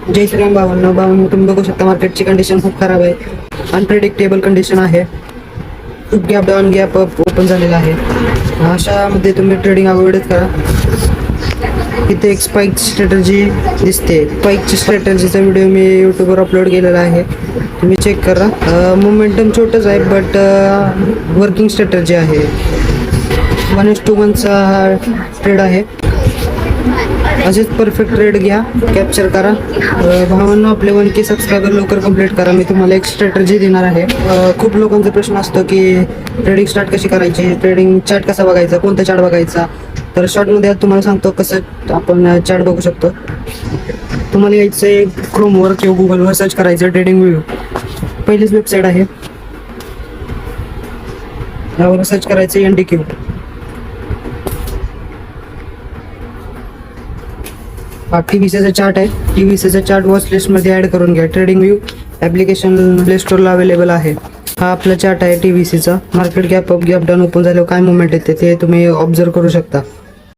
जय श्रीराम भावांनो, तुम्ही बघू शकता मार्केटची कंडिशन खूप खराब आहे. अनप्रेडिक्टेबल कंडिशन आहे. खूप gap down gap up open झालेला आहे. अशामध्ये तुम्ही ट्रेडिंग अवॉइडच करा. इथे एक स्पाइक स्ट्रॅटर्जी दिसते. स्पाइकची स्ट्रॅटर्जीचा व्हिडिओ मी यूट्यूबवर अपलोड केलेला आहे, तुम्ही चेक करा. मोमेंटम छोटंच आहे बट वर्किंग स्ट्रॅटर्जी आहे. 1:1चा हा ट्रेड आहे. असेच परफेक्ट ट्रेड घ्या, कॅप्चर करा. भावांनो, आपले 1K सबस्क्रायबर लवकर कंप्लीट करा. मी तुम्हाला एक स्ट्रॅटर्जी देणार आहे. खूप लोकांचा प्रश्न असतो की ट्रेडिंग स्टार्ट कशी करायची, ट्रेडिंग चार्ट कसा बघायचा, कोणता चार्ट बघायचा. तर शॉर्टमध्ये तुम्हाला सांगतो कसं आपण चार्ट बघू शकतो. तुम्हाला यायचं आहे क्रोमवर किंवा गुगलवर सर्च करायचं ट्रेडिंग व्ह्यू. पहिलीच वेबसाईट आहे, यावर सर्च करायचं NDQ. हा TVCचा चार्ट आहे. TVCचा चार्ट वॉच लिस्टमध्ये ॲड करून घ्या. ट्रेडिंग व्ह्यू ॲप्लिकेशन प्ले स्टोरला अवेलेबल आहे. हा आपला चार्ट आहे TVCचा. Market gap up gap down open झाल्यावर काय मुवमेंट येते ते तुम्ही ऑब्झर्व करू शकता.